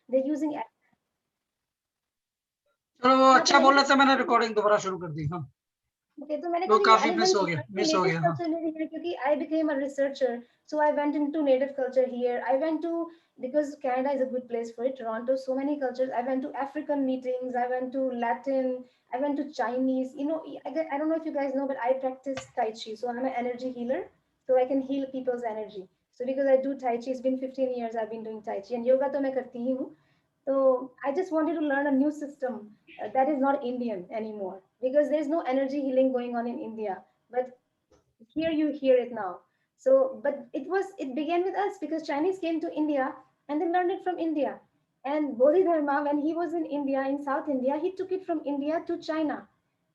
They're using चलो वो अच्छा बोल रहा था, मैंने रिकॉर्डिंग दोबारा शुरू कर दी। हाँ okay, तो मैंने वो कहा काफी I मिस went हो here गया, to मिस हो native गया। हाँ culture में here क्योंकि I became a researcher, so I went into native culture here. I went to, because Canada is a good place for it, Toronto, so many cultures. I went to African meetings, I went to Latin, I went to Chinese. You know, I don't know if you guys know, but I practice Tai Chi, so I'm an energy healer, so I can heal people's energy. So because I do Tai Chi, it's been 15 years I've been doing Tai Chi, and yoga तो मैं करती ही हूँ. So I just wanted to learn a new system that is not Indian anymore, because there's no energy healing going on in India. But here you hear it now. So, but it began with us because Chinese came to India and they learned it from India. And Bodhidharma, when he was in India, in South India, he took it from India to China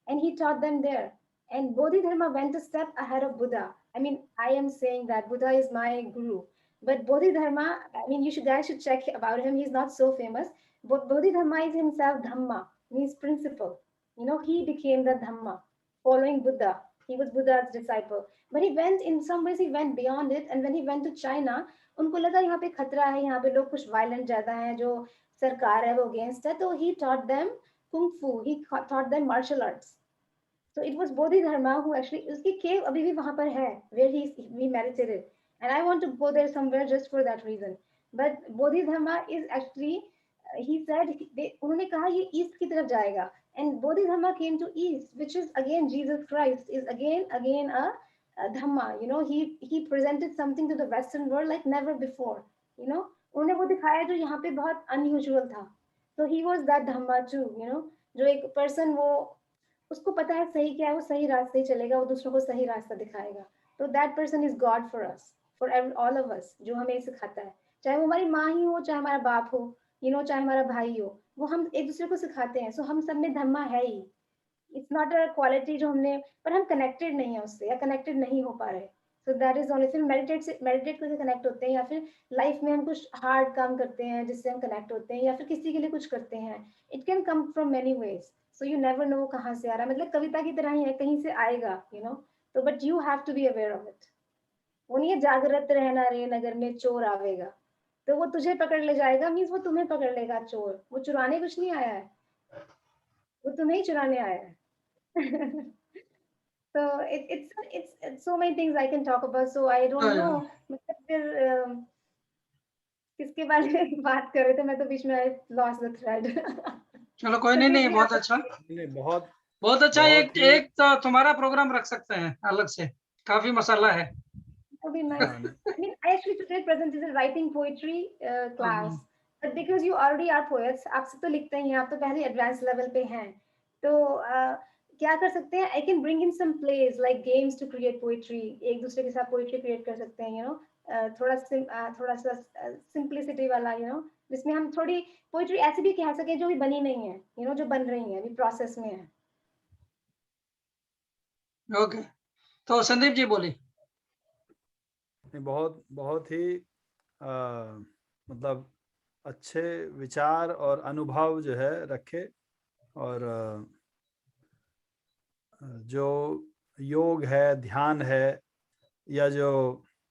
and he taught them there. And Bodhidharma went a step ahead of Buddha. I mean, I am saying that Buddha is my guru, but Bodhidharma, I mean, you should guys should check about him. He's not so famous, but Bodhidharma is himself Dhamma, means principle. You know, he became the Dhamma, following Buddha. He was Buddha's disciple. But he went, in some ways, he went beyond it. And when he went to China, उनको लगा यहाँ पे खतरा है, यहाँ पे लोग कुछ violent ज़्यादा हैं, जो सरकार है वो against है, तो he taught them kung fu. He taught them martial arts. So it was Bodhidharma who actually, उसकी cave अभी भी वहाँ पर है, where we meditated. And I want to go there somewhere just for that reason. But Bodhidharma is actually, he said, उन्होंने कहा ये east की तरफ जाएगा. And Bodhidharma came to east, which is again Jesus Christ is again a Dhamma. You know, he presented something to the Western world like never before. You know, उन्होंने वो दिखाया जो यहाँ पे बहुत unusual था. So he was that Dhamma too. You know, जो एक person वो उसको पता है सही क्या है, वो सही रास्ते ही चलेगा, वो दूसरों को सही रास्ता दिखाएगा. तो that person is God for us, for all of us, जो हमें सिखाता है, चाहे वो हमारी माँ ही हो, चाहे हमारा बाप हो, चाहे हमारा भाई हो, वो हम एक दूसरे को सिखाते हैं. सो हम सब में धम्मा है ही. इट्स नॉट अ क्वालिटी जो हमने, पर हम कनेक्टेड नहीं है उससे, या कनेक्टेड नहीं हो पा रहे. सो दैट इज ओनली, फिर मेडिटेट करके कनेक्ट होते हैं, या फिर लाइफ में हम कुछ हार्ड काम करते हैं जिससे हम कनेक्ट होते हैं, या फिर किसी के लिए कुछ करते हैं. It can come from many ways. So you never know कहाँ से आ रहा है, मतलब कविता की तरह ही है, कहीं से आएगा. तो but you have to be aware of it. वो नहीं है जागृत रहना रे नगर में चोर आवेगा, तो वो तुझे पकड़ ले जाएगा, मीन्स वो तुम्हें पकड़ लेगा. चोर वो चुराने कुछ नहीं आया है, वो तुम्हें ही चुराने आया है. So it's so many things I can talk about. So I don't know, मतलब फिर किसके बारे में बात कर रहे थे, मैं तो बीच में I lost the thread. चलो कोई नहीं, नहीं बहुत अच्छा, नहीं बहुत बहुत अच्छा. बहुत एक तो तुम्हारा प्रोग्राम रख सकते हैं अलग से, काफी मसाला है. That would be nice. I mean, I actually today presented a writing poetry class, but because you already are poets, आप सब तो लिखते ही हैं, आप तो पहले advanced level पे हैं, तो क्या कर सकते हैं? I can bring in some plays like games to create poetry. एक दूसरे के साथ poetry create कर सकते हैं, थोड़ा सा simplicity वाला, जिसमें हम थोड़ी poetry ऐसी भी कह सके जो भी बनी नहीं है, जो बन रही है, अभी process में है. ओके, तो संदीप जी बोली. बहुत बहुत ही मतलब अच्छे विचार और अनुभव जो है रखे, और जो योग है, ध्यान है, या जो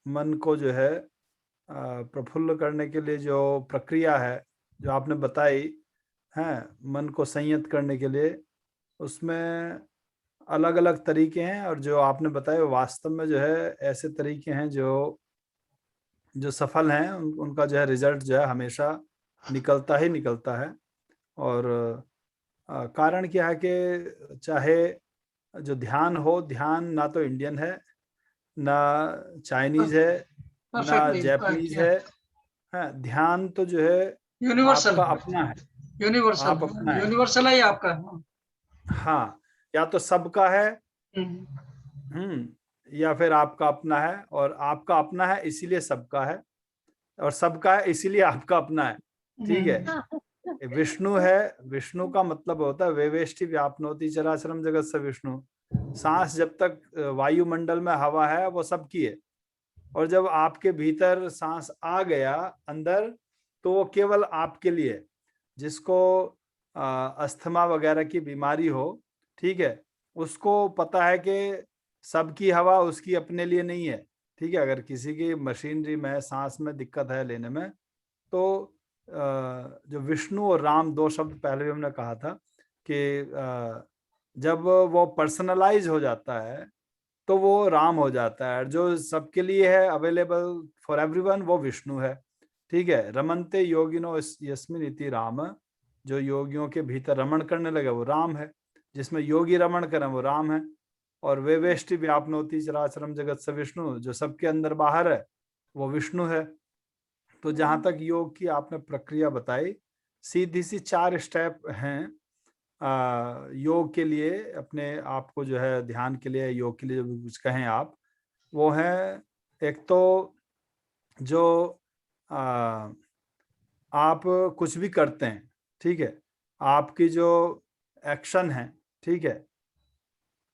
मन को जो है प्रफुल्ल करने के लिए जो प्रक्रिया है जो आपने बताई है, मन को संयत करने के लिए, उसमें अलग अलग तरीके हैं, और जो आपने बताया वास्तव में जो है ऐसे तरीके हैं जो सफल हैं, उनका जो है रिजल्ट जो है हमेशा निकलता ही निकलता है. और कारण क्या है कि चाहे जो ध्यान हो, ध्यान ना तो इंडियन है, ना चाइनीज है, ना जापानीज है. ध्यान तो जो है यूनिवर्सल, आपका अपना है, यूनिवर्सल, आप अपना है. यूनिवर्सल है आपका. हाँ, या तो सबका है, या फिर आपका अपना है, और आपका अपना है इसीलिए सबका है, और सबका है इसीलिए आपका अपना है. ठीक है. विष्णु है, विष्णु का मतलब होता है वेवेष्टि व्याप्नोति चराचरम जगत स विष्णु. सांस जब तक वायुमंडल में हवा है वो सबकी है, और जब आपके भीतर सांस आ गया अंदर, तो वो केवल आपके लिए. जिसको अस्थमा वगैरह की बीमारी हो, ठीक है, उसको पता है कि सबकी हवा उसकी अपने लिए नहीं है. ठीक है, अगर किसी की मशीनरी में सांस में दिक्कत है लेने में, तो जो विष्णु और राम, दो शब्द पहले भी हमने कहा था कि जब वो पर्सनलाइज हो जाता है तो वो राम हो जाता है। जो सबके लिए है, अवेलेबल फॉर एवरीवन, वो विष्णु है। ठीक है, रमनते योगिनो यस्मिन इति राम, जो योगियों के भीतर रमण करने लगे वो राम है। जिसमें योगी रमण करें वो राम है। और वे वेष्टि व्यापनोति चराचरम जगत स विष्णु, जो सबके अंदर बाहर है वो विष्णु है। तो जहां तक योग की आपने प्रक्रिया बताई, सीधी सी 4 स्टेप हैं योग के लिए, अपने आप को जो है ध्यान के लिए, योग के लिए जो भी कुछ कहें आप, वो है एक तो जो आप कुछ भी करते हैं, ठीक है, आपकी जो एक्शन है, ठीक है,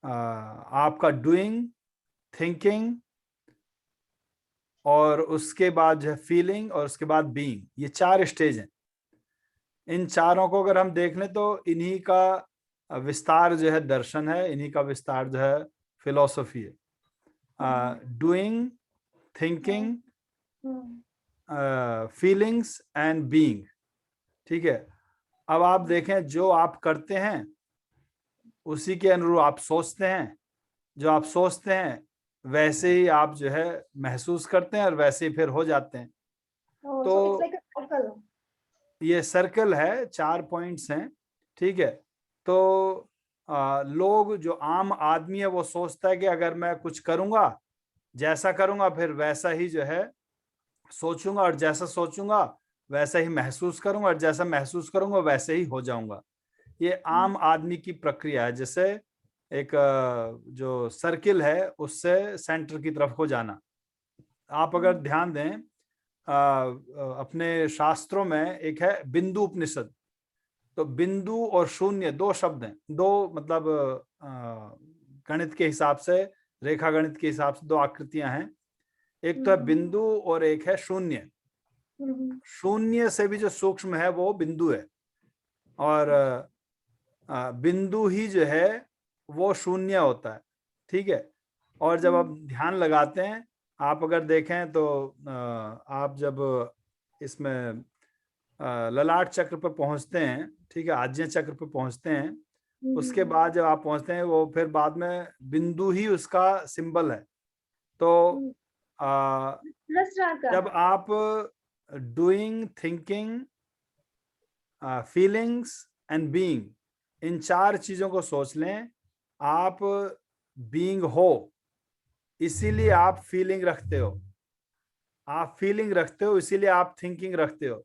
आपका डूइंग, थिंकिंग, और उसके बाद जो है फीलिंग, और उसके बाद बीइंग, ये 4 स्टेज हैं। इन चारों को अगर हम देख लें तो इन्हीं का विस्तार जो है दर्शन है, इन्हीं का विस्तार जो है फिलॉसफी है। Doing, thinking, feelings and being. ठीक है, अब आप देखें, जो आप करते हैं उसी के अनुरूप आप सोचते हैं, जो आप सोचते हैं वैसे ही आप जो है महसूस करते हैं, और वैसे ही फिर हो जाते हैं। तो ये सर्कल है, 4 पॉइंट्स हैं। ठीक है, तो लोग, जो आम आदमी है, वो सोचता है कि अगर मैं कुछ करूंगा, जैसा करूंगा फिर वैसा ही जो है सोचूंगा, और जैसा सोचूंगा वैसा ही महसूस करूंगा, और जैसा महसूस करूंगा वैसे ही हो जाऊंगा। ये आम आदमी की प्रक्रिया है। जैसे एक जो सर्किल है उससे सेंटर की तरफ को जाना। आप अगर ध्यान दें, अपने शास्त्रों में एक है बिंदु उपनिषद। तो बिंदु और शून्य 2 शब्द हैं, 2 मतलब गणित के हिसाब से, रेखा गणित के हिसाब से 2 आकृतियां हैं। एक तो है बिंदु और एक है शून्य। शून्य से भी जो सूक्ष्म है वो बिंदु है, और बिंदु ही जो है वो शून्य होता है। ठीक है, और जब आप ध्यान लगाते हैं, आप अगर देखें तो आप जब इसमें ललाट चक्र पर पहुंचते हैं, ठीक है, आज्ञा चक्र पर पहुंचते हैं, उसके बाद जब आप पहुंचते हैं, वो फिर बाद में बिंदु ही उसका सिंबल है। तो जब आप doing, thinking, feelings and being, इन 4 चीजों को सोच लें, आप बीइंग हो, इसीलिए आप फीलिंग रखते हो। आप फीलिंग रखते हो इसीलिए आप थिंकिंग रखते हो।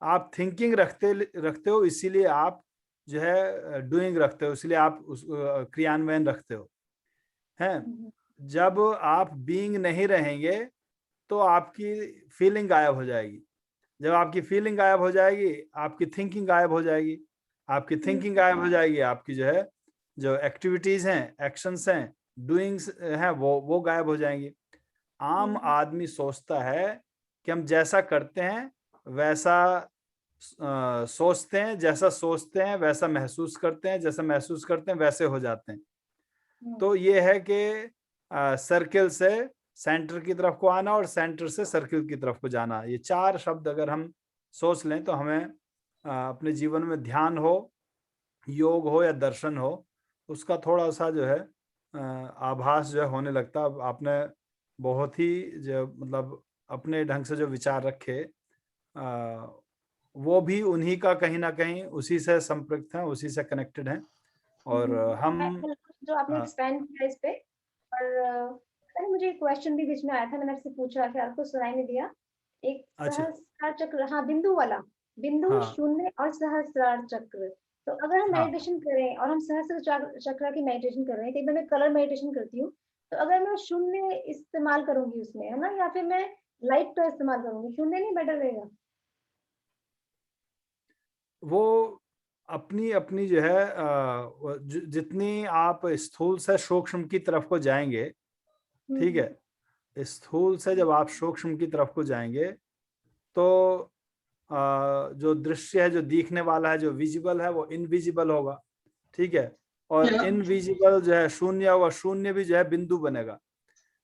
आप थिंकिंग रखते हो इसीलिए आप जो है डूइंग रखते हो, इसलिए आप उस क्रियान्वयन रखते हो, हैं। जब आप बीइंग नहीं रहेंगे तो आपकी फीलिंग गायब हो जाएगी। जब आपकी फीलिंग गायब हो जाएगी, आपकी थिंकिंग गायब हो जाएगी। आपकी थिंकिंग गायब हो जाएगी, आपकी जो है जो एक्टिविटीज हैं, एक्शंस हैं, डूइंग्स हैं, वो गायब हो जाएंगी। आम आदमी सोचता है कि हम जैसा करते हैं वैसा सोचते हैं, जैसा सोचते हैं वैसा महसूस करते हैं, जैसा महसूस करते हैं वैसे हो जाते हैं। तो ये है कि सर्किल से सेंटर की तरफ को आना और सेंटर से सर्किल की तरफ को जाना। ये 4 शब्द अगर हम सोच लें तो हमें अपने जीवन में ध्यान हो, योग हो या दर्शन हो, उसका थोड़ा सा जो है आभास जो है होने लगता। अब आपने बहुत ही जो मतलब अपने ढंग से जो विचार रखे, वो भी उन्हीं का कहीं ना कहीं उसी से संपृक्त हैं, उसी से कनेक्टेड हैं। और हम जो आपने एक्सपेंड किया इस पे, और मुझे एक क्वेश्चन भी बीच में आया था, मैंने आपसे पूछा कि आपको सुनाई नहीं दिया। एक सहस्रार चक्र, हाँ, बिंदु वाला, बिंदु, शून्य और सहस्रार चक्र। तो अगर हम मेडिटेशन करें और हम सहस्र चक्र की मेडिटेशन कर रहे हैं, कई बार मैं कलर मेडिटेशन करती हूँ, तो अगर मैं शून्य इस्तेमाल करूंगी उसमें, है ना, या फिर मैं लाइट का इस्तेमाल करूंगी, शून्य नहीं बेटर रहेगा? वो अपनी अपनी जो है जितनी आप स्थूल से सूक्ष्म की तरफ को जाएंगे, ठीक है, स्थूल से जब आप सूक्ष्म की तरफ को जाएंगे तो जो दृश्य है, जो दिखने वाला है, जो विजिबल है, वो इनविजिबल होगा। ठीक है, और इनविजिबल जो है शून्य होगा, शून्य भी जो है बिंदु बनेगा।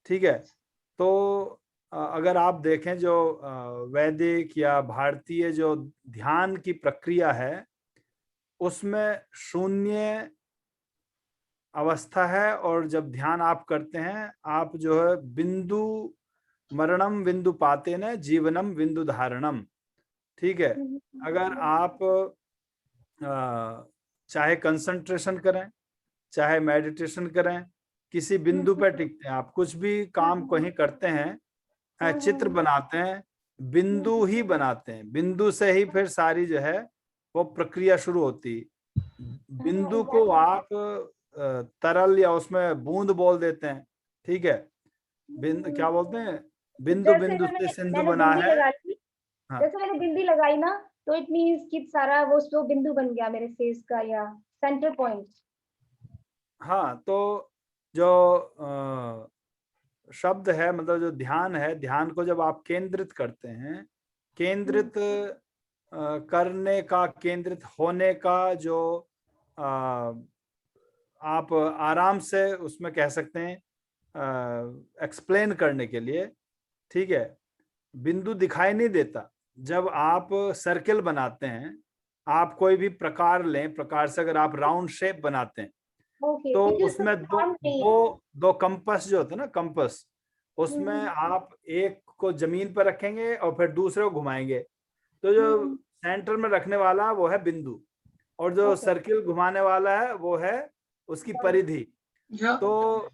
ठीक है, तो अगर आप देखें जो वैदिक या भारतीय जो ध्यान की प्रक्रिया है, उसमें शून्य अवस्था है, और जब ध्यान आप करते हैं, आप जो है बिंदु मरणम बिंदु पाते न जीवनम बिंदु धारणम, ठीक है। अगर आप चाहे कंसंट्रेशन करें, चाहे मेडिटेशन करें, किसी बिंदु पर टिकते हैं, आप कुछ भी काम कहीं करते हैं, चित्र बनाते हैं, बिंदु ही बनाते हैं, बिंदु से ही फिर सारी जो है वो प्रक्रिया शुरू होती। बिंदु को आप तरल या उसमें बूंद बोल देते हैं, ठीक है। क्या बोलते हैं, बिंदु जैसे बिंदु से सिंधु मैंने बना बिंदी है। लगा ली, हाँ जैसे मैंने बिंदी लगाई ना, तो इट मीन्स कि सारा वो स्लो बिंदु बन गया मेरे फेस का, या सेंटर पॉइंट। हाँ, तो जो शब्द है, मतलब जो ध्यान है, ध्यान को जब आप केंद्रित करते हैं, केंद्रित करने का, केंद्रित होने का जो आप आराम से उसमें कह सकते हैं एक्सप्लेन करने के लिए, ठीक है, बिंदु दिखाई नहीं देता। जब आप सर्कल बनाते हैं, आप कोई भी प्रकार लें, प्रकार से अगर आप राउंड शेप बनाते हैं, ओके, तो which is the उसमें दो form नहीं है। दो दो कंपास जो होते हैं ना, कंपास, उसमें आप एक को जमीन पर रखेंगे और फिर दूसरे को घुमाएंगे, तो जो सेंटर में रखने वाला वो है बिंदु, और जो ओके, सर्किल घुमाने वाला है वो है उसकी परिधि। या तो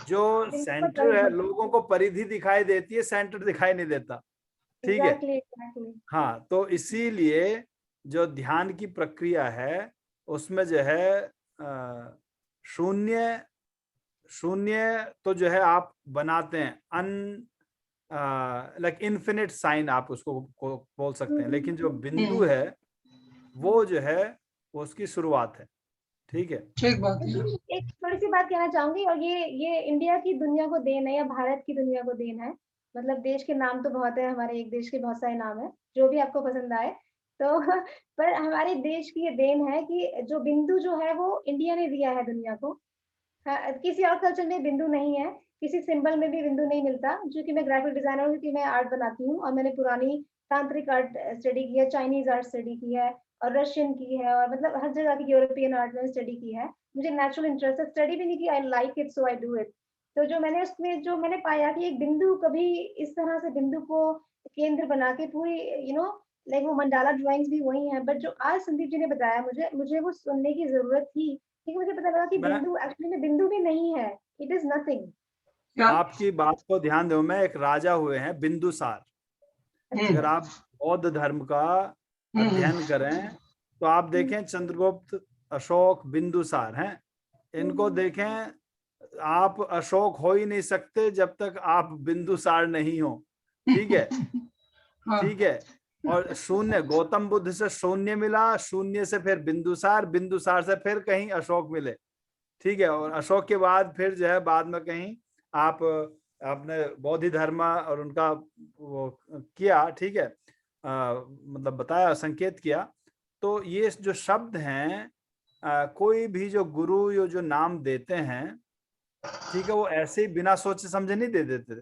जो बिंदु पर सेंटर है, परिधि। लोगों को परिधि दिखाई देती है, सेंटर दिखाई नहीं देता, ठीक है। Exactly exactly. हाँ, तो इसीलिए जो ध्यान की प्रक्रिया है, उसमें जो है शून्य शून्य तो जो है आप बनाते हैं, लाइक इन्फिनिट साइन आप उसको बोल सकते हैं, लेकिन जो बिंदु है वो जो है वो उसकी शुरुआत है, ठीक है। ठीक बात है। एक थोड़ी सी बात कहना चाहूंगी, और ये इंडिया की दुनिया को देन है, या भारत की दुनिया को देन है। मतलब देश के नाम तो बहुत है, हमारे एक देश के बहुत सारे नाम है, जो भी आपको पसंद आए तो पर हमारे देश की ये देन है कि जो बिंदु जो है वो इंडिया ने दिया है दुनिया को। हाँ, किसी और कल्चर में बिंदु नहीं है, किसी सिंबल में भी बिंदु नहीं मिलता। क्योंकि मैं ग्राफिक डिजाइनर हूँ, क्योंकि मैं आर्ट बनाती हूँ, और मैंने पुरानी तांत्रिक आर्ट स्टडी की है, चाइनीज आर्ट स्टडी की है, और रशियन की है, और मतलब हर जगह की यूरोपियन आर्ट में स्टडी की है। मुझे नेचुरल इंटरेस्ट है, स्टडी भी नहीं की, I like it so I do it. तो जो मैंने उसमें जो मैंने पाया कि एक बिंदु कभी इस तरह से बिंदु को केंद्र बना के पूरी लाइक वो मंडाला ड्राइंग्स भी वही है, बट जो आज संदीप जी ने बताया, मुझे मुझे वो सुनने की जरूरत थी, क्योंकि मुझे पता लगा कि मैं बिंदु एक्चुअली में बिंदु भी नहीं है, इट इज नथिंग। या आपकी बात को ध्यान दो, मैं एक राजा हुए हैं बिंदुसार। अगर आप बौद्ध धर्म का अध्ययन करें तो आप देखें चंद्रगुप्त, अशोक, बिंदुसार हैं, इनको देखें। आप अशोक हो ही नहीं सकते जब तक आप बिंदुसार नहीं हो, ठीक है, ठीक है। और शून्य, गौतम बुद्ध से शून्य मिला, शून्य से फिर बिंदुसार, बिंदुसार से फिर कहीं अशोक मिले, ठीक है। और अशोक के बाद फिर जो है बाद में कहीं आप आपने बौद्ध धर्म और उनका वो किया, ठीक है, मतलब बताया, संकेत किया। तो ये जो शब्द हैं, कोई भी जो गुरु जो नाम देते हैं, ठीक है, वो ऐसे ही बिना सोचे समझे नहीं दे देते,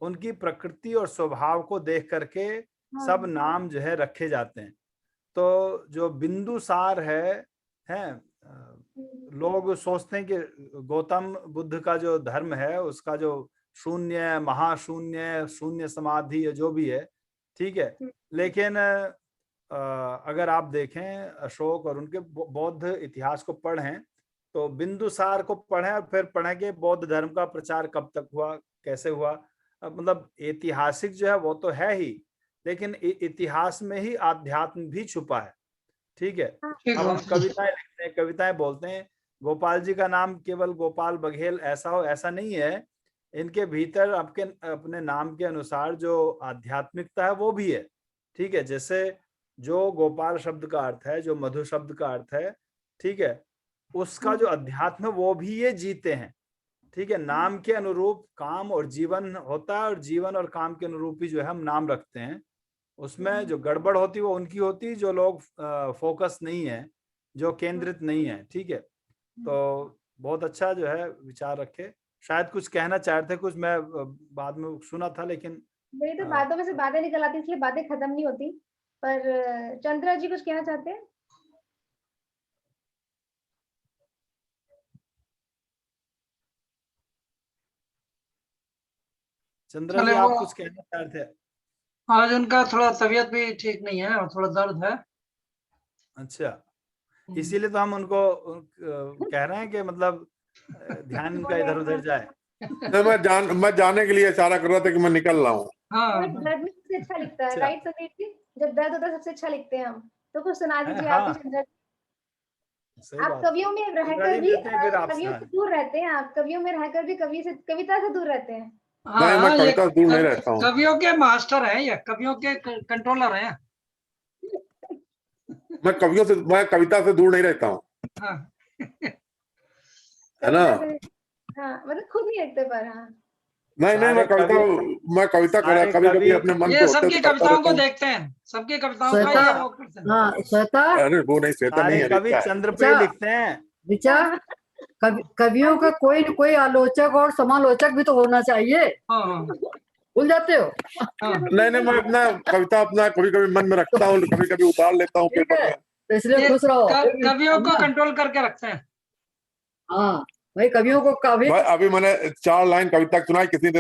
उनकी प्रकृति और स्वभाव को देख करके सब नाम जो है रखे जाते हैं। तो जो बिंदुसार है, लोग सोचते हैं कि गौतम बुद्ध का जो धर्म है, उसका जो शून्य, महाशून्य, शून्य समाधि जो भी है, ठीक है। लेकिन अगर आप देखें अशोक और उनके बौद्ध इतिहास को पढ़ें, तो बिंदुसार को पढ़ें और फिर पढ़ें कि बौद्ध धर्म का प्रचार कब तक हुआ, कैसे हुआ। मतलब ऐतिहासिक जो है वो तो है ही, लेकिन इतिहास में ही आध्यात्म भी छुपा है, ठीक है। अब हम कविताएं लिखते हैं, कविताएं बोलते हैं, गोपाल जी का नाम केवल गोपाल बघेल ऐसा हो, ऐसा नहीं है। इनके भीतर आपके अपने नाम के अनुसार जो आध्यात्मिकता है वो भी है, ठीक है। जैसे जो गोपाल शब्द का अर्थ है, जो मधु शब्द का अर्थ है, ठीक है, उसका जो अध्यात्म है वो भी ये जीते हैं, ठीक है। नाम के अनुरूप काम और जीवन होता है, और जीवन और काम के अनुरूप ही जो है हम नाम रखते हैं। उसमें जो गड़बड़ होती है वो उनकी होती है जो लोग फोकस नहीं है, जो केंद्रित नहीं है, ठीक है। तो बहुत अच्छा जो है विचार रखे। शायद कुछ कहना चाहते थे, कुछ मैं बाद में सुना था, लेकिन मेरी तो हाँ। बातों में से बातें निकल आती, इसलिए बातें खत्म नहीं होती। पर चंद्रा जी कुछ कहना चाहते हैं? चंद्रा जी चले आप वो कुछ कहना चाह रहे थे? आज उनका थोड़ा तबीयत भी ठीक नहीं है और थोड़ा दर्द है। अच्छा, इसीलिए तो हम उनको कह रहे हैं कि मतलब ध्यान इनका बोले इधर उधर जाए। नहीं, मैं जाने के लिए इशारा कर रहा था कि मैं निकल रहा हूँ। हाँ दर्द में सबसे अच्छा लिखता है, अच्छा। राइट संदीप जी? जब दर्द होता है सबसे अच्छा लिखते हैं हम। तो कुछ सुना दीजिए आप भी हाँ, चंद्रा जी। सही आप बात। कवियों में चंद्रा रहकर जी भी मिलते हैं फिर कवियों आपसे। से दूर रहते हैं, आप कवियों में रहकर भी कवि से, कविता से दूर रहते हैं। नहीं, मैं हाँ, ये कविता से दूर नहीं रहता हूँ। कवियों के मास्टर हैं, ये कवियों के कंट्रोलर हैं। मैं कविता से दूर नहीं रहता हूँ, हाँ है ना? कविता से, हाँ मतलब खुद नहीं लिखते पर, हाँ। नहीं, सारे कविता सारे कभी कभी कवि अपने मन ये पे होते सबकी तो करता कविताओं रहता को हूँ। देखते हैं, सबकी कविताओं का श्वेता, ये वो करते हैं। हाँ श्वेता, अरे वो नहीं, श्वेता नहीं सारे है, कवि ऋचा है। चंद्र पे ही ऋचा, लिखते हैं। ऋचा, हाँ, कवियों का कोई न कोई आलोचक और समालोचक भी तो होना चाहिए। हाँ हाँ भूल जाते हो? हाँ। नहीं, मैं अपना कविता कभी कभी मन में रखता हूँ, कभी कभी उतार लेता हूँ ठीक पेपर है, में। तो इसलिए ये खुश रहो। कवियों को ना, कंट्रोल करके रखते हैं। हाँ भाई, कवियों को काफी भाई अभी मैंने 4 लाइन कविता सुनाई, किसी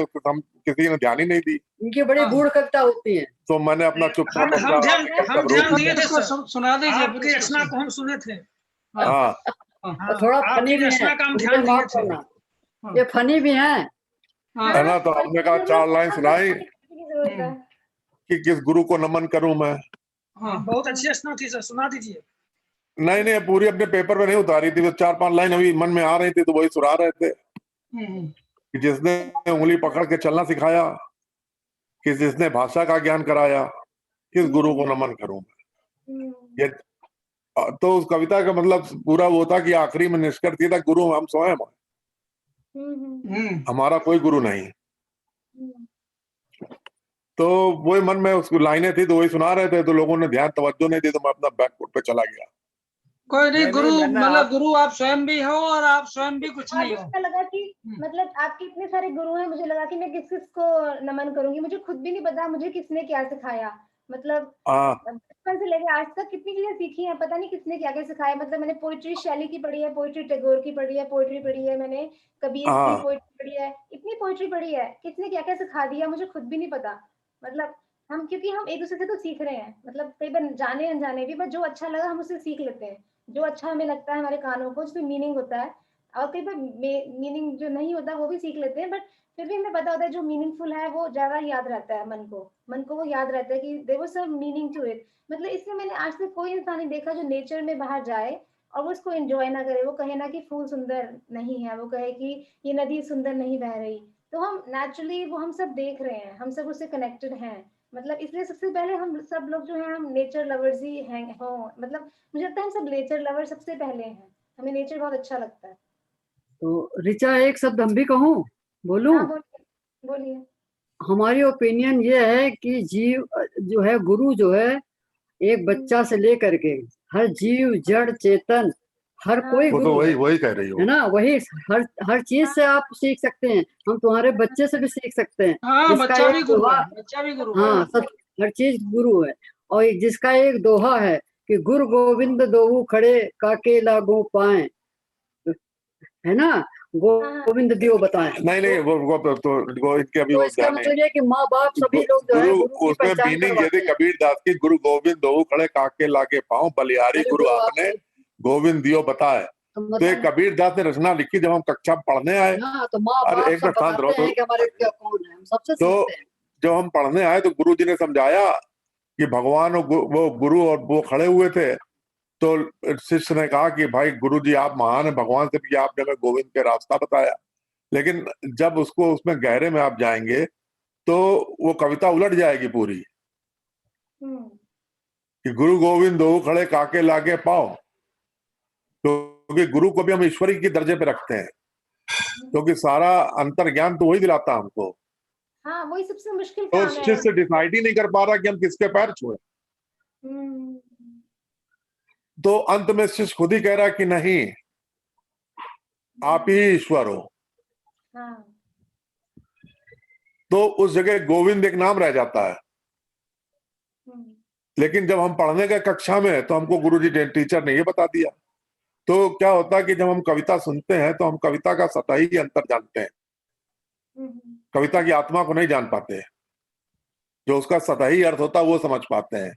ने ध्यान ही नहीं दी, इनकी बड़ी हाँ। गूढ़ कविता होती है। तो मैंने अपना चुपचाप हम अपना ध्यान तब रोक हम दिया। इसको सुना दीजिए, फिर आपकी इसको रचना को हम सुने थे। हाँ हाँ, हाँ और थोड़ा फनी आपकी भी है, रचना का हम मुझे ध्यान दिए माफ थे। करना, हाँ ये फनी भी है। हाँ। है ना? तो हमने कहा 4 लाइन सुनाई की जरूरत है। कि किस गुरु को नमन करूं मैं। हाँ बहुत अच्छी रचना थी सर, सुना दीजिए। नहीं, पूरी अपने पेपर में नहीं उतारी थी, तो 4-5 लाइन अभी मन में आ रही थी, तो वही सुना रहे थे कि जिसने उंगली पकड़ के चलना सिखाया, कि जिसने भाषा का ज्ञान कराया, किस गुरु को नमन करूं मैं। ये तो उस कविता का मतलब पूरा वो था कि आखिरी में निष्कर्ष ये था, गुरु हम स्वयं हैं, हमारा कोई गुरु नहीं। तो वही मन में उसको लाइनें थी, तो वही सुना रहे थे, तो लोगों ने ध्यान तवज्जो नहीं दी, तो मैं अपना बैकफुट पे चला गया। कोई नहीं, नहीं, गुरु मैंने मतलब गुरु आप स्वयं भी हो और आप स्वयं भी कुछ और नहीं हो। मुझे लगा कि मतलब आपके इतने सारे गुरु हैं, मुझे लगा कि मैं किस किस को नमन करूंगी। मुझे खुद भी नहीं पता मुझे किसने क्या सिखाया। मतलब हाँ, बचपन से लेके आज तक कितनी चीजें सीखी हैं, पता नहीं किसने क्या क्या सिखाया। मतलब मैंने पोइट्री शैली की पढ़ी है, पोइट्री टैगोर की पढ़ी है, पोइट्री पढ़ी है मैंने, कबीर की हाँ, पोइट्री पढ़ी है, इतनी पोइट्री पढ़ी है, किसने क्या क्या सिखा दिया मुझे खुद भी नहीं पता। मतलब हम, क्योंकि हम एक दूसरे से तो सीख रहे हैं, मतलब कई बार जाने अनजाने भी, बट जो अच्छा लगा हम उससे सीख लेते हैं। जो अच्छा हमें लगता है हमारे कानों को, उसमें मीनिंग होता है। और कई बार मीनिंग जो नहीं होता वो भी सीख लेते हैं, बट फिर भी हमें पता होता है जो मीनिंगफुल है वो ज्यादा याद रहता है मन को वो याद रहता है कि there was some meaning to it. मतलब इसलिए मैंने आज तक कोई इंसान नहीं देखा जो नेचर में बाहर जाए और वो उसको एंजॉय ना करे, वो कहे ना कि फूल सुंदर नहीं है, वो कहे कि ये नदी सुंदर नहीं बह रही। तो हम नेचुरली वो हम सब देख रहे हैं, हम सब उससे कनेक्टेड हैं। मतलब इसलिए सबसे पहले हम सब लोग जो है हम नेचर लवर्स ही हैं हो। मतलब मुझे लगता है हम सब नेचर लवर सबसे पहले हैं, हमें नेचर बहुत अच्छा लगता है। तो ऋचा, एक शब्द हम भी कहूँ, बोलूं? हाँ बोलिए, बोलिए। हमारी ओपिनियन ये है कि जीव जो है, गुरु जो है, एक बच्चा से लेकर के हर जीव जड़ चेतन, हर कोई वो तो गुरु है वही कह रही हो। है ना? वही हर चीज से आप सीख सकते हैं। हम तुम्हारे बच्चे से भी सीख सकते हैं, हाँ, जिसका बच्चा एक भी गुरु दोहा, है, बच्चा भी गुरु है। हाँ सब, हर चीज गुरु है। और जिसका एक दोहा है कि गुरु गोविंद दोऊ खड़े काके लागू पाए, है ना? गोविंद दियो बताएं। नहीं, वो इनके अभी तो वो इसका ध्यान नहीं। मतलब ये कि माँ बाप सभी लोग जो है गुरु, गुरु की उसमें पहचान मीनिंग ये करवाते थी हैं। कबीर दास की, गुरु गोविंद दोऊ खड़े काके लागे पाँव, बलिहारी अरे गुरु गुरु आपने आपने, गोविंद दियो बताए। तो तो ये मतलब, कबीर दास ने रचना लिखी जब हम कक्षा में पढ़ने आए। हाँ तो माँ अरे बाप एक सब मिनट शांत रहो। बताते हैं कि हमारे क्या कौन है, हम सबसे तो सीखते हैं। जब हम पढ़ने आए तो गुरु जी ने समझाया कि भगवान और वो गुरु और वो खड़े हुए थे। तो शिष्य ने कहा कि भाई गुरु जी आप महान है, भगवान से भी आपने हमें गोविंद के रास्ता बताया। लेकिन जब उसको उसमें गहरे में आप जाएंगे तो वो कविता उलट जाएगी पूरी, कि गुरु गोविंद दो खड़े काके लागे पाओ। क्योंकि गुरु को भी हम ईश्वरी के दर्जे पे रखते हैं, क्योंकि सारा अंतर ज्ञान तो वही दिलाता हमको। हाँ वही सबसे मुश्किल तो काम है। शिष्य डिसाइड ही नहीं कर पा रहा कि हम किसके पैर छुए। तो अंत में शिष्य खुद ही कह रहा है कि नहीं, आप ही ईश्वर हो। हाँ तो उस जगह गोविंद एक नाम रह जाता है। लेकिन जब हम पढ़ने गए कक्षा में तो हमको गुरुजी टीचर ने ये बता दिया। तो क्या होता है कि जब हम कविता सुनते हैं तो हम कविता का सतही अंतर जानते हैं, कविता की आत्मा को नहीं जान पाते। जो उसका सतही अर्थ होता है वो समझ पाते हैं।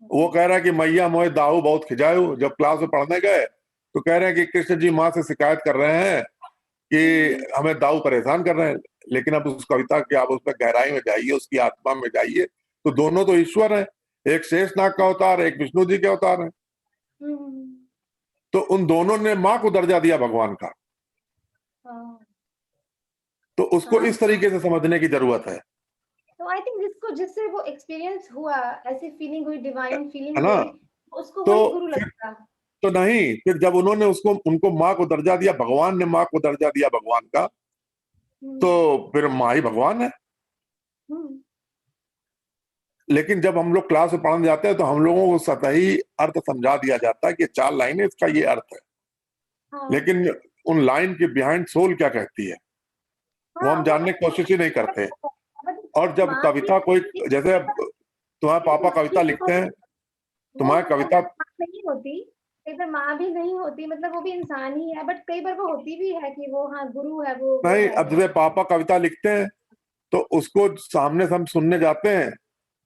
वो कह रहा है कि मैया मोहे दाऊ बहुत खिजाऊ। जब क्लास में पढ़ने गए तो कह रहे हैं कि कृष्ण जी माँ से शिकायत कर रहे हैं कि हमें दाऊ परेशान कर रहे हैं। लेकिन अब उस कविता की आप उसमें गहराई में जाइए, उसकी आत्मा में जाइए, तो दोनों तो ईश्वर हैं। एक शेषनाग का अवतार है, एक विष्णु जी के अवतार है। तो उन दोनों ने माँ को दर्जा दिया भगवान का। तो उसको इस तरीके से समझने की जरूरत है। तो आई थिंक जिससे वो एक्सपीरियंस हुआ, ऐसी फीलिंग हुई, डिवाइन फीलिंग है ना? हुई, उसको तो वही गुरु लगता। तो नहीं, फिर जब उन्होंने उनको माँ को दर्जा दिया, भगवान ने माँ को दर्जा दिया भगवान का, तो फिर माँ ही भगवान है। लेकिन जब हम लोग क्लास में पढ़ने जाते हैं तो हम लोगों को सतही अर्थ समझा दिया जाता है कि 4 लाइनें इसका ये अर्थ है। लेकिन उन लाइन के बिहाइंड सोल क्या कहती है वो हम जानने की कोशिश ही नहीं करते। और जब कविता कोई, जैसे तुम्हारे पापा कविता लिखते हैं, तुम्हारी कविता नहीं होती, कई बार माँ भी नहीं होती, मतलब वो भी इंसान ही है, बट कई बार वो होती भी है कि वो हाँ गुरु है वो नहीं। है। अब जैसे पापा कविता लिखते हैं तो उसको सामने से हम सुनने जाते हैं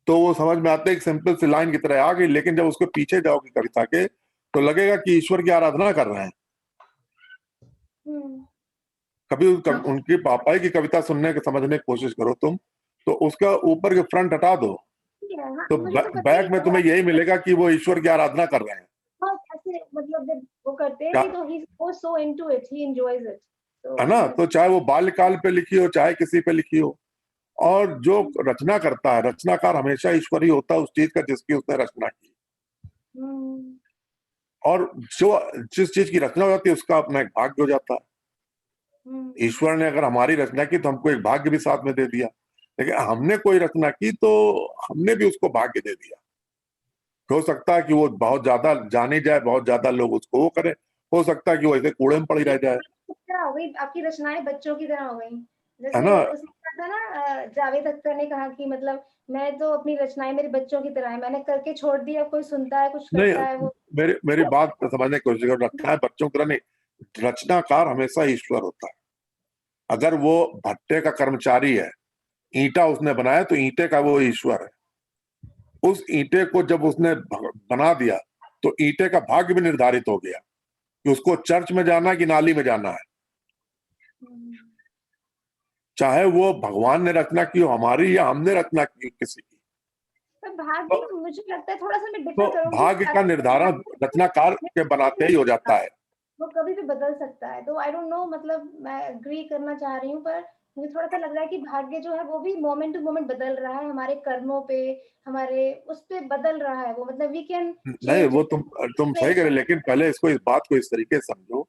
तो वो समझ में आता है, एक सिंपल सी लाइन की तरह आ गई। लेकिन जब उसके पीछे जाओगे कविता के तो लगेगा कि ईश्वर की आराधना कर रहे हैं। कभी उनके पापा की कविता सुनने की समझने की कोशिश करो तुम, तो उसका ऊपर के फ्रंट हटा दो तो बैक में तुम्हें यही मिलेगा कि वो ईश्वर की आराधना कर रहे हैं। ऐसे मतलब जब वो करते हैं तो he goes so into it, he enjoys it, है ना? तो चाहे वो बाल्यकाल पे लिखी हो, चाहे किसी पे लिखी हो, और जो रचना करता है, रचनाकार हमेशा ईश्वर ही होता है उस चीज का जिसकी उसने रचना की। और जो जिस चीज की रचना हो जाती है उसका अपना एक भाग्य हो जाता है। ईश्वर ने अगर हमारी रचना की तो हमको एक भाग्य भी साथ में दे दिया, लेकिन हमने कोई रचना की तो हमने भी उसको भाग्य दे दिया। हो सकता है कि वो बहुत ज्यादा जानी जाए, बहुत ज्यादा लोग उसको वो करें, हो सकता है कि वो ऐसे कूड़े में पड़ी रह जाए। हो गई आपकी रचनाएं बच्चों की तरह हो गई, है जैसे ना? उसने कहा था ना, जावेद अख्तर ने कहा कि मतलब मैं तो अपनी रचनाएं मेरे बच्चों की तरह है, मैंने करके छोड़ दिया, कोई सुनता है कुछ नहीं, करता है वो। मेरी बात समझने की कोशिश करो। रचना है बच्चों की तरह नहीं, रचनाकार हमेशा ईश्वर होता है। अगर वो भट्टे का कर्मचारी है, ईंटा उसने बनाया तो ईंटे का वो ईश्वर है। उस ईंटे को जब उसने बना दिया तो ईंटे का भाग्य भी निर्धारित हो गया कि उसको चर्च में जाना है कि नाली में जाना है। चाहे वो भगवान ने रचना की हो हमारी या हमने रचना की किसी की, तो भाग्य मुझे लगता है थोड़ा सा मैं डिफर तो करूंगी, भाग्य का निर्धारण रचनाकार के बनाते ही हो जाता है। वो कभी भी बदल सकता है। तो आई डोंट नो, मतलब मैं एग्री करना चाह रही हूँ, पर मुझे थोड़ा सा लग रहा है कि भाग्य जो है वो भी मोमेंट टू मोमेंट बदल रहा है, हमारे कर्मों पे, हमारे उस पे बदल रहा है वो, मतलब वी कैन नहीं, वो तुम सही करे, लेकिन पहले इसको, इस बात को इस तरीके से समझो।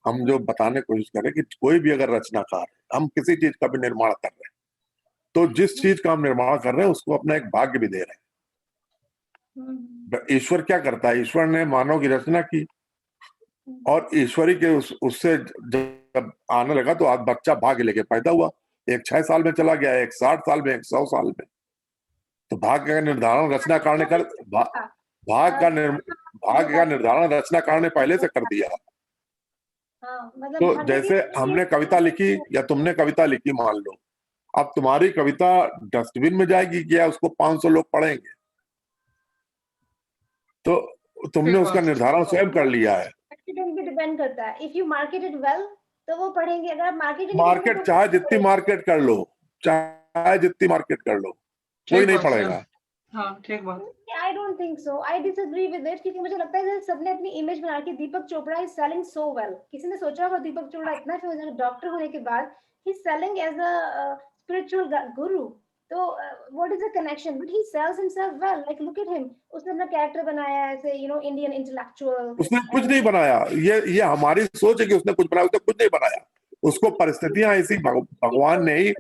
हम जो बताने की कोशिश करें कि कोई भी अगर रचनाकार है, हम किसी चीज का भी निर्माण कर रहे हैं, तो जिस चीज का हम निर्माण कर रहे हैं उसको अपना एक भाग्य भी दे रहे हैं। ईश्वर क्या करता है? ईश्वर ने मानव की रचना की और ईश्वरी के उससे जब आने लगा तो आज बच्चा भाग्य लेके पैदा हुआ। एक 6 साल में चला गया, एक 60 साल में, एक 100 साल में। तो भाग्य का निर्धारण रचनाकार ने कर भाग्य का निर्धारण रचनाकार ने पहले से कर दिया। तो जैसे हमने कविता लिखी या तुमने कविता लिखी, मान लो अब तुम्हारी कविता डस्टबिन में जाएगी क्या उसको 500 लोग पढ़ेंगे? तो तुमने उसका निर्धारण स्वयं कर लिया है। डिपेंड करता है, if you market it well तो वो पढ़ेंगे, अगर मार्केट चाहे जितनी मार्केट कर लो, चाहे जितनी मार्केट कर लो, कोई नहीं पढ़ेगा। हाँ, ठीक बात। I don't think so. I disagree with it, क्योंकि मुझे लगता है सबने अपनी इमेज बना के, दीपक Chopra is selling so well. किसी ने सोचा होगा दीपक चोपड़ा इतना फेमस डॉक्टर होने के बाद he's selling as a spiritual guru. तो what is the connection? But he sells himself well. Like look at him. उसने अपना कैरेक्टर बनाया ऐसे, Indian intellectual. उसने कुछ नहीं बनाया। ये हमारी सोच है कि उसने कुछ बनाया, उसने कुछ नहीं बनाया। उसको परिस्थितियां ऐसी भगवान ने ही।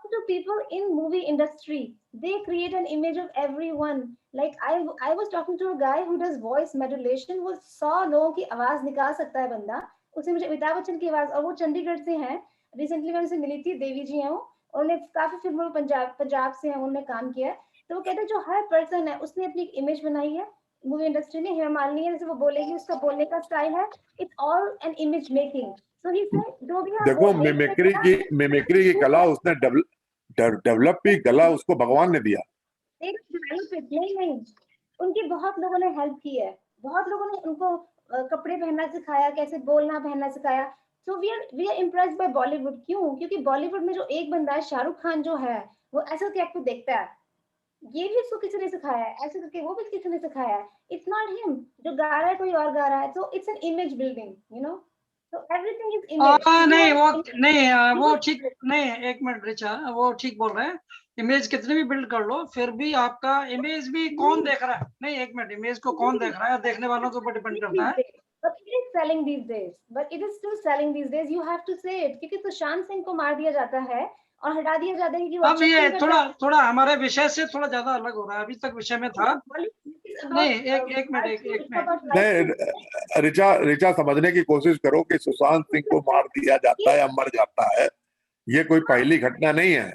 To people in movie industry, they create an image of everyone. Like I was talking to a guy who does voice modulation. वो 100 लोगों की आवाज निकाल सकता है बंदा। उसने मुझे अमिताभ बच्चन की आवाज, और वो चंडीगढ़ से हैं। रिसेंटली मैं उनसे मिली थी, देवी जी हैं वो, उन्होंने काफी फिल्मों में पंजाब से हैं, उन्होंने काम किया है। तो वो कहते हैं जो हर पर्सन है उसने अपनी एक इमेज बनाई है मूवी इंडस्ट्री में। हेमा मालिनी है, जैसे वो बोलेगी, उसका बोलने का स्टाइल है, it's all an image making. So he said जो भी है देखो, वो मिमिक्री की कला उसने डेवलप की कला उसको भगवान ने दिया। नहीं, उनकी बहुत लोगों ने हेल्प की है, बहुत लोगों ने उनको कपड़े पहनना सिखाया, कैसे बोलना पहनना सिखाया। So we are impressed by Bollywood. क्यों? क्योंकि बॉलीवुड में जो एक बंदा है, शाहरुख खान जो है, वो ऐसे करके आपको देखता है, ये भी उसको किसी ने सिखाया है, ऐसे करके वो भी किसी ने सिखाया है। इट्स नॉट हिम जो गा रहा है, कोई और गा रहा है। So it's an image building, you know. So everything is image. नहीं वो नहीं वो ठीक नहीं, एक मिनट रिचा, वो ठीक बोल रहे हैं। इमेज कितने भी बिल्ड कर लो, फिर भी आपका इमेज भी कौन देख रहा है। नहीं, एक मिनट, इमेज को कौन देख रहा है, देखने वालों के ऊपर डिपेंड करता है। But it is selling these days. But it is still selling these days. You have to say it. क्योंकि सुशांत सिंह को मार दिया जाता है और हटा दिया जाता है कि वो अब ये थोड़ा हमारे विषय से थोड़ा ज्यादा अलग हो रहा है। अभी तक विषय में था। नहीं, एक मिनट। नहीं, रिचा समझने की कोशिश करो कि सुशांत सिंह को मार दिया जाता है या मर जाता है, ये कोई पहली घटना नहीं है।